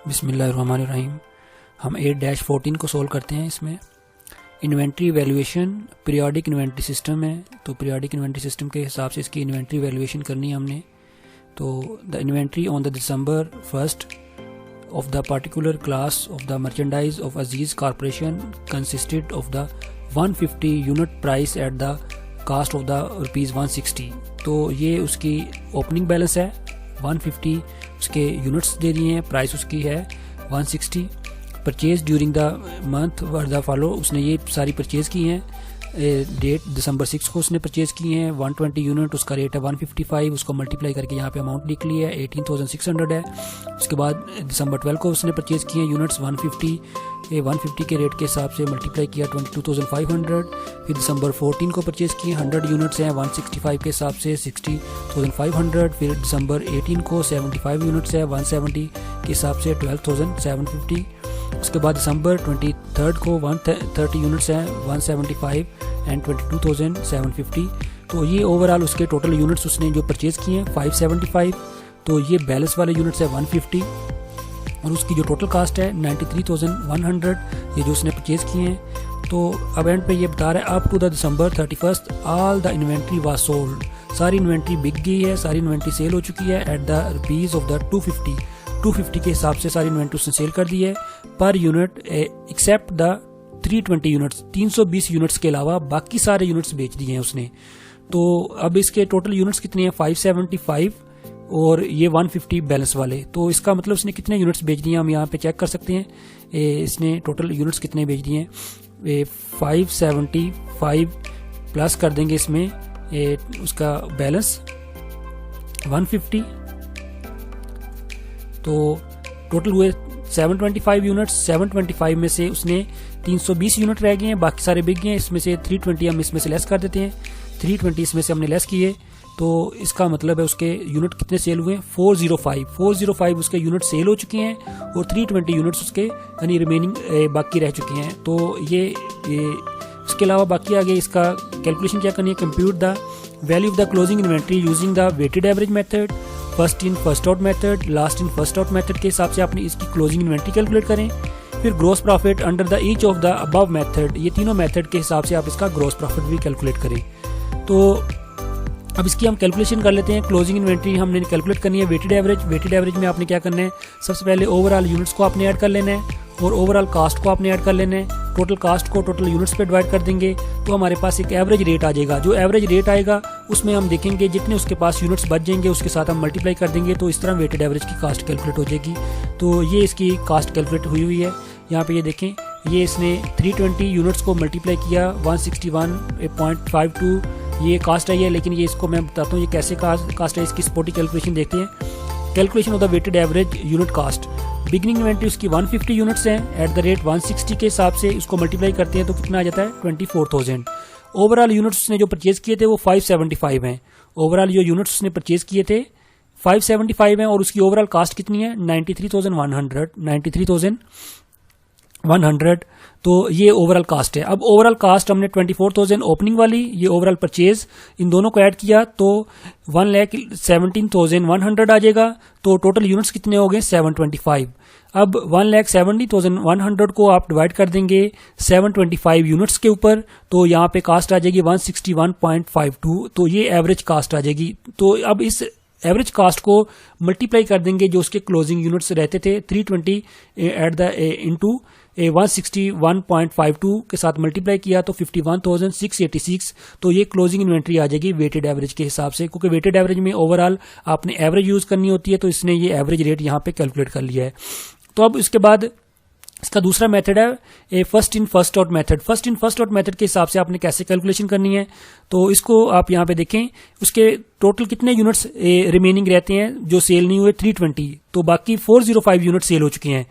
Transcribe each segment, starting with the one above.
बिस्मिल्लाहिर्रहमानिर्रहीम। हम 8-14 को सोल्व करते हैं। इसमें inventory valuation periodic inventory system है, तो पीरियोडिक इन्वेंट्री सिस्टम के हिसाब से इसकी इन्वेंट्री वैल्यूएशन करनी है हमने। तो the inventory on the December 1st of the particular class of the merchandise of Aziz Corporation consisted of the 150 unit price at the cost of the ₹160। तो ये उसकी ओपनिंग बैलेंस है 150, उसके यूनिट्स दे दिए हैं, प्राइस उसकी है 160। Purchase during the month were the follow, उसने ये सारी परचेज की हैं। डेट December 6 को उसने परचेज की हैं 120 यूनिट, उसका रेट है 155, उसको मल्टीप्लाई करके यहाँ पे अमाउंट लिख लिया है 18,600 है। उसके बाद December 12 को उसने परचेज किए हैं यूनिट्स 150 के रेट के हिसाब से मल्टीप्लाई किया 22,500। फिर December 14 को परचेज किए 100 यूनिट्स हैं 165 के हिसाब से 60,500। फिर December 18 को 75 यूनिट्स है 170 के हिसाब से 12,750। उसके बाद December 23 को 130 यूनिट्स हैं 175 एंड 22,750। तो ये ओवरऑल उसके टोटल यूनिट्स उसने जो परचेज किए हैं 575। तो ये बैलेंस वाले यूनिट्स है 150 और उसकी जो टोटल कास्ट है 93,100, ये जो उसने परचेज किए हैं। तो अब एंड पे ये बता रहा है up to the December 31 all the inventory was sold, सारी इन्वेंट्री बिक गई है, सारी इन्वेंट्री सेल हो चुकी है at the rupees of the 250 के हिसाब से सारी इन्वेंट्री उसने सेल कर दी है per unit except the 320 units, 320 units के अलावा बाकी सारे यूनिट्स बेच दिए हैं उसने। तो अब इसके टोटल यूनिट्स कितने हैं 575 और ये 150 बैलेंस वाले। तो इसका मतलब उसने कितने यूनिट्स बेच दिए हम यहाँ पे चेक कर सकते हैं। इसने टोटल यूनिट्स कितने बेच दिए हैं 575 प्लस कर देंगे इसमें उसका बैलेंस 150, तो टोटल हुए 725 यूनिट्स। 725 में से उसने 320 यूनिट रह गए हैं, बाकी सारे बिक गए हैं। इसमें से 320 हम इसमें से लेस कर देते हैं, 320 इसमें से हमने लेस किए। तो इसका मतलब है उसके यूनिट कितने सेल हुए 405 उसके यूनिट सेल हो चुके हैं और 320 यूनिट्स उसके यानी रिमेनिंग बाकी रह चुके हैं। तो ये इसके अलावा बाकी आगे इसका कैलकुलेशन क्या करनी है, compute the value of the closing inventory using the weighted average method, first in first out method, last in first out method के हिसाब से आपने इसकी क्लोजिंग इन्वेंट्री कैलकुलेट करें। फिर gross profit under the each of the above method, ये तीनों method के हिसाब से आप इसका ग्रॉस प्रॉफिट भी कैलकुलेट करें। तो अब इसकी हम कैलकुलेशन कर लेते हैं। क्लोजिंग इन्वेंट्री हमने कैलकुलेट करनी है वेटेड एवरेज में आपने क्या करना है, सबसे पहले ओवरऑल यूनिट्स को आपने ऐड कर लेना है और ओवरऑल कास्ट को आपने ऐड कर लेना है। टोटल कास्ट को टोटल यूनिट्स पे डिवाइड कर देंगे तो हमारे पास एक एवरेज रेट आ जाएगा। जो एवरेज रेट आएगा उसमें हम देखेंगे जितने उसके पास यूनिट्स बच जाएंगे उसके साथ हम मल्टीप्लाई कर देंगे, तो इस तरह वेटेड एवरेज की कास्ट कैलकुलेट हो जाएगी। तो ये इसकी कास्ट कैलकुलेट हुई है। यहाँ पे ये देखें, ये इसने 320 यूनिट्स को मल्टीप्लाई किया 161.52, ये कास्ट आई है। लेकिन ये इसको मैं बताता हूँ ये कैसे कास्ट है, इसकी स्पोर्टी कैलकुलेशन देखते हैं। Calculation of the weighted average unit cost, beginning inventory उसकी 150 यूनिट्स हैं एट द रेट 160 के हिसाब से उसको मल्टीप्लाई करते हैं तो कितना आ जाता है 24,000। ओवरऑल यूनिट्स उसने जो परचेज किए थे वो 575 हैं। ओवरऑल जो यूनिट्स उसने परचेज किए थे 575 हैं और उसकी ओवरऑल कास्ट कितनी है 93,100। तो ये ओवरऑल कास्ट है। अब ओवरऑल कास्ट हमने 24,000 ओपनिंग वाली, ये ओवरऑल परचेज, इन दोनों को ऐड किया तो 1,17,100 आ जाएगा। तो टोटल यूनिट्स कितने हो गए 725। अब 1,70,100 को आप डिवाइड कर देंगे 725 यूनिट्स के ऊपर, तो यहाँ पे कास्ट आ जाएगी 161.52। तो ये एवरेज कास्ट आ जाएगी। तो अब इस एवरेज कास्ट को मल्टीप्लाई कर देंगे जो उसके क्लोजिंग यूनिट्स रहते थे 320 एट द इंटू 161.52 के साथ मल्टीप्लाई किया तो 51,686। तो ये क्लोजिंग इन्वेंट्री आ जाएगी वेटेड एवरेज के हिसाब से, क्योंकि वेटेड एवरेज में ओवरऑल आपने एवरेज यूज करनी होती है, तो इसने ये एवरेज रेट यहाँ पे कैलकुलेट कर लिया है। तो अब इसके बाद इसका दूसरा मेथड है a first in first out method. First in first out method के हिसाब से आपने कैसे कैलकुलेशन करनी है, तो इसको आप यहाँ पे देखें, उसके टोटल कितने यूनिट्स रिमेनिंग रहते हैं जो सेल नहीं हुए 320, तो बाकी 405 यूनिट सेल हो चुके हैं।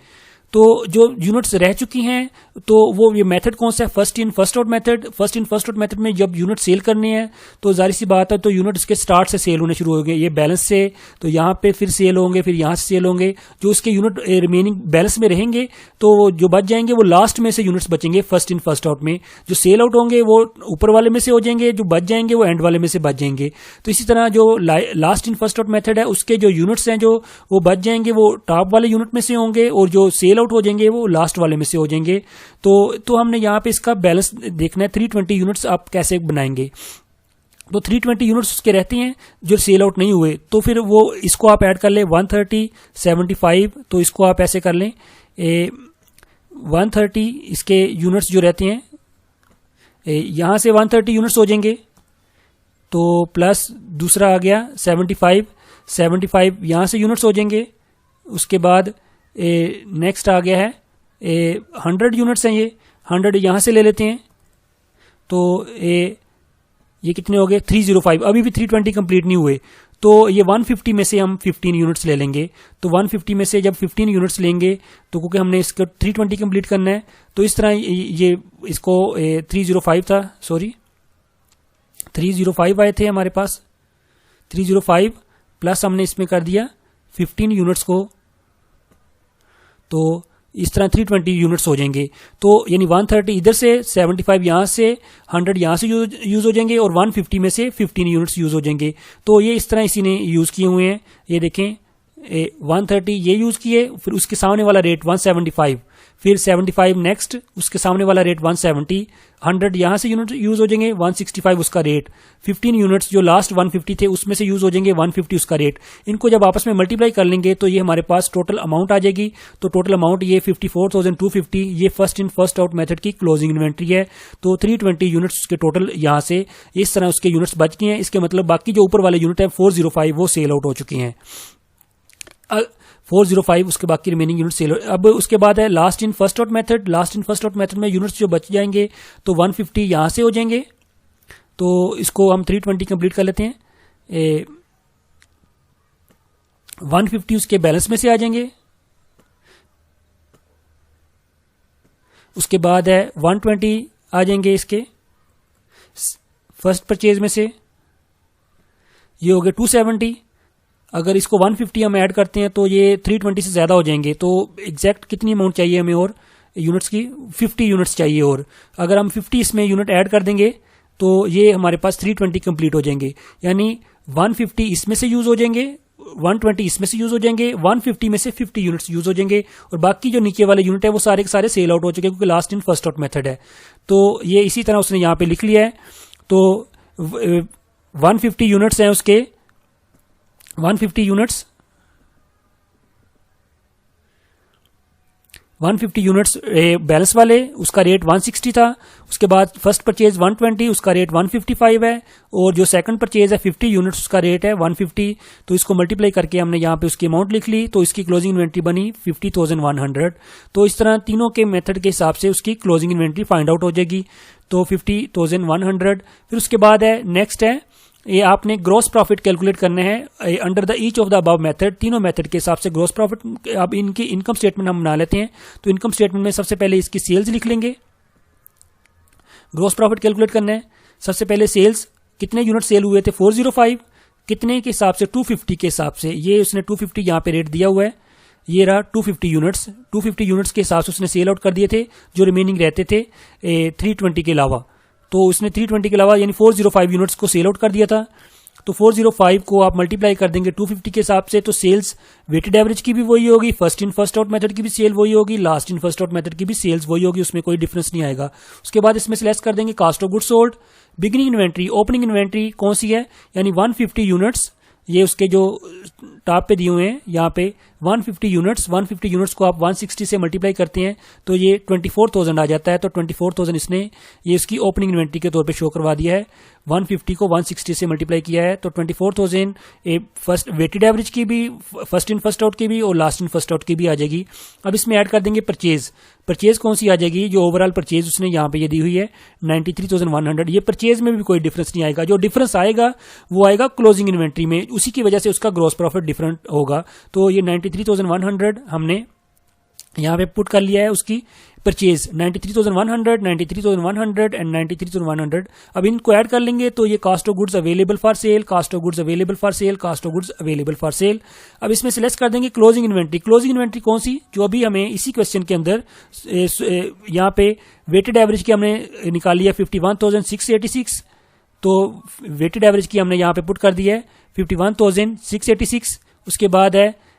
तो जो यूनिट्स रह चुकी हैं, तो वो ये मेथड कौन सा है, first in first out method. First in first out method में जब यूनिट सेल करने हैं तो जाहिर सी बात है, तो यूनिट इसके स्टार्ट से सेल होने शुरू हो गए, ये बैलेंस से, तो यहाँ पे फिर सेल होंगे, फिर यहाँ से सेल होंगे। जो उसके यूनिट रिमेनिंग बैलेंस में रहेंगे, तो जो बच जाएंगे वो लास्ट में से यूनिट्स बचेंगे फर्स्ट इन फर्स्ट आउट में। जो सेल आउट होंगे वो ऊपर वाले में से हो जाएंगे, जो बच जाएंगे वो एंड वाले में से बच जाएंगे। तो इसी तरह जो last in first out method है, उसके जो यूनिट्स हैं जो वो बच जाएंगे वो टॉप वाले यूनिट में से होंगे, और जो सेल आउट हो जाएंगे वो लास्ट वाले में से हो जाएंगे। तो हमने यहाँ पे इसका बैलेंस देखना है, 320 यूनिट्स आप कैसे बनाएंगे। तो 320 यूनिट्स उसके रहते हैं जो सेल आउट नहीं हुए, तो फिर वो इसको आप ऐड कर लें 130 75, तो इसको आप ऐसे कर लें 130 इसके यूनिट्स जो रहते हैं, यहां से 130 यूनिट्स हो जाएंगे, तो प्लस दूसरा आ गया 75 यहां से यूनिट्स हो जाएंगे। उसके बाद नेक्स्ट आ गया है 100 यूनिट्स हैं, ये 100 यहां से ले लेते हैं, तो ये कितने हो गए 305। अभी भी 320 कंप्लीट नहीं हुए, तो ये 150 में से हम 15 यूनिट्स ले लेंगे। तो 150 में से जब 15 यूनिट्स लेंगे, तो क्योंकि हमने इसको 320 कंप्लीट करना है, तो इस तरह ये इसको 305 था, सॉरी 305 आए थे हमारे पास, 305 प्लस हमने इसमें कर दिया 15 यूनिट्स को, तो इस तरह 320 यूनिट्स हो जाएंगे। तो यानी 130 इधर से, 75 यहां से, 100 यहां से यूज हो जाएंगे, और 150 में से 15 यूनिट्स यूज हो जाएंगे। तो ये इस तरह इसी ने यूज किए हुए हैं। ये देखें 130 ये यूज किए, फिर उसके सामने वाला रेट 175, फिर 75 नेक्स्ट, उसके सामने वाला रेट 170, 100 यहां से यूनिट यूज हो जाएंगे, 165 उसका रेट, 15 यूनिट्स जो लास्ट 150 थे उसमें से यूज हो जाएंगे, 150 उसका रेट। इनको जब आपस में मल्टीप्लाई कर लेंगे तो ये हमारे पास टोटल अमाउंट आ जाएगी। तो टोटल अमाउंट ये 54,250, ये first in first out method की क्लोजिंग इन्वेंट्री है। तो 320 यूनिट्स उसके टोटल यहाँ से इस तरह उसके यूनिट्स बच गए हैं। इसके मतलब बाकी जो ऊपर वाले यूनिट है 405 वो सेल आउट हो चुके हैं। 405 उसके बाकी रिमेनिंग यूनिट सेल। अब उसके बाद है last in first out method. Last in first out method में यूनिट्स जो बच जाएंगे तो 150 यहां से हो जाएंगे, तो इसको हम 320 कंप्लीट कर लेते हैं। 150 उसके बैलेंस में से आ जाएंगे। उसके बाद है 120 आ जाएंगे इसके फर्स्ट परचेज में से, ये हो गए 270। अगर इसको 150 हम ऐड करते हैं तो ये 320 से ज्यादा हो जाएंगे। तो एग्जैक्ट कितनी अमाउंट चाहिए हमें और यूनिट्स की, 50 यूनिट्स चाहिए। और अगर हम 50 इसमें यूनिट ऐड कर देंगे तो ये हमारे पास 320 कंप्लीट हो जाएंगे। यानी 150 इसमें से यूज हो जाएंगे, 120 इसमें से यूज हो जाएंगे, 150 में से 50 यूनिट्स यूज हो जाएंगे, और बाकी जो नीचे वाले यूनिट है वो सारे के सारे सेल आउट हो चुके हैं, क्योंकि last in first out method है। तो ये इसी तरह उसने यहाँ पे लिख लिया है। तो 150 यूनिट्स हैं उसके, 150 यूनिट्स 150 यूनिट्स बैलेंस वाले, उसका रेट 160 था। उसके बाद फर्स्ट परचेज 120, उसका रेट 155 है, और जो सेकंड परचेज है 50 यूनिट्स उसका रेट है 150। तो इसको मल्टीप्लाई करके हमने यहाँ पे उसकी अमाउंट लिख ली, तो इसकी क्लोजिंग इन्वेंट्री बनी 50,100। तो इस तरह तीनों के मेथड के हिसाब से उसकी क्लोजिंग इन्वेंट्री फाइंड आउट हो जाएगी। तो 50,100। फिर उसके बाद है नेक्स्ट है, ये आपने ग्रॉस प्रॉफिट कैलकुलेट करने हैं under the each of the above method. तीनों मेथड के हिसाब से ग्रॉस प्रॉफिट, अब इनकी इनकम स्टेटमेंट हम बना लेते हैं। तो इनकम स्टेटमेंट में सबसे पहले इसकी सेल्स लिख लेंगे। ग्रॉस प्रॉफिट कैलकुलेट करना है, सबसे पहले सेल्स कितने यूनिट सेल हुए थे 405, कितने के हिसाब से 250 के हिसाब से, ये उसने 250 यहाँ पे रेट दिया हुआ है, ये रहा 250 यूनिट्स। 250 यूनिट्स के हिसाब से उसने सेल आउट कर दिए थे, जो रिमेनिंग रहते थे 320 के अलावा। तो उसने 320 के अलावा यानी 405 यूनिट्स को सेल आउट कर दिया था। तो 405 को आप मल्टीप्लाई कर देंगे 250 के हिसाब से, तो सेल्स वेटेड एवरेज की भी वही होगी, first in first out method की भी सेल वही होगी, last in first out method की भी सेल्स वही होगी, उसमें कोई डिफरेंस नहीं आएगा। उसके बाद इसमें से लेस कर देंगे cost of goods sold. Beginning inventory, opening inventory कौन सी है, यानी 150 यूनिट्स, ये उसके जो टॉप पे दिए हुए हैं यहाँ पे 150 यूनिट्स को आप 160 से मल्टीप्लाई करते हैं तो ये 24,000 आ जाता है। तो 24,000 इसने ये इसकी ओपनिंग इन्वेंट्री के तौर पे शो करवा दिया है। 150 को 160 से मल्टीप्लाई किया है तो 24,000 फर्स्ट वेटेड एवरेज की भी, फर्स्ट इन फर्स्ट आउट की भी और लास्ट इन फर्स्ट आउट की भी आ जाएगी। अब इसमें ऐड कर देंगे परचेज कौन सी आ जाएगी, जो ओवरऑल परचेज उसने यहाँ पे ये दी हुई है 93,100। ये परचेज में भी कोई डिफरेंस नहीं आएगा, जो डिफरेंस आएगा वो आएगा क्लोजिंग इन्वेंट्री में, उसी की वजह से उसका ग्रॉस प्रॉफिट डिफरेंट होगा। तो ये 93,100 हमने यहाँ पे पुट कर लिया है उसकी परचेज 93,100, 93,100 एंड 93,100। अब इनको ऐड कर लेंगे तो ये cost of goods available for sale, cost of goods available for sale, cost of goods available for sale. अब इसमें सिलेक्ट कर देंगे क्लोजिंग इन्वेंट्री। क्लोजिंग इन्वेंट्री कौन सी, जो अभी हमें इसी क्वेश्चन के अंदर यहाँ पे वेटेड एवरेज की हमने निकाली है 51,686। तो वेटेड एवरेज की हमने यहाँ पे पुट कर दी है 51,686। उसके बाद है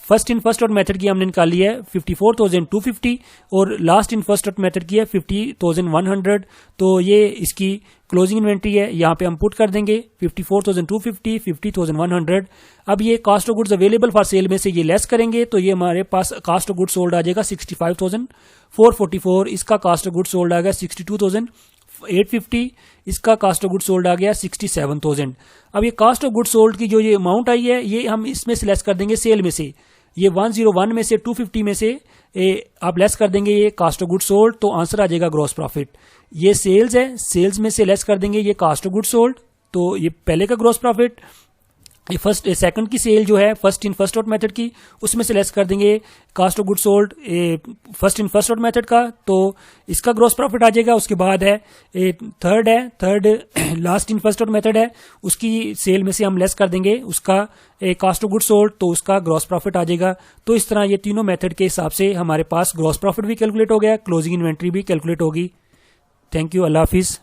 first in first out method की हमने निकाली है 54,250 और last in first out method की है 50,100। तो ये इसकी क्लोजिंग इन्वेंट्री है, यहाँ पे हम पुट कर देंगे 54,250, 50,100। अब ये cost of goods available for sale में से ये लेस करेंगे तो ये हमारे पास कास्ट ऑफ गुड्स सोल्ड आ जाएगा 65,444। इसका कास्ट ऑफ गुड्स सोल्ड आ गया 62,850। इसका कास्ट ऑफ गुड्स सोल्ड आ गया 67,000। अब ये कास्ट ऑफ गुड्स सोल्ड की जो ये अमाउंट आई है ये हम इसमें से लेस कर देंगे सेल में से, ये 101 में से 250 में से आप लेस कर देंगे ये कास्ट ऑफ गुड्स सोल्ड, तो आंसर आ जाएगा ग्रॉस प्रॉफिट। ये सेल्स है, सेल्स में से लेस कर देंगे ये कास्ट ऑफ गुड्स सोल्ड, तो ये पहले का ग्रॉस प्रॉफिट। ये फर्स्ट सेकंड की सेल जो है first in first out method की, उसमें से लेस कर देंगे cost of goods sold first in first out method का, तो इसका ग्रॉस प्रॉफिट आ जाएगा। उसके बाद है third last in first out method है, उसकी सेल में से हम लेस कर देंगे उसका कास्ट ऑफ गुड्स सोल्ड, तो उसका ग्रॉस प्रॉफिट आ जाएगा। तो इस तरह ये तीनों मेथड के हिसाब से हमारे पास ग्रॉस प्रॉफिट भी कैलकुलेट हो गया, क्लोजिंग इन्वेंट्री भी कैलकुलेट होगी। Thank you, Allah Hafiz.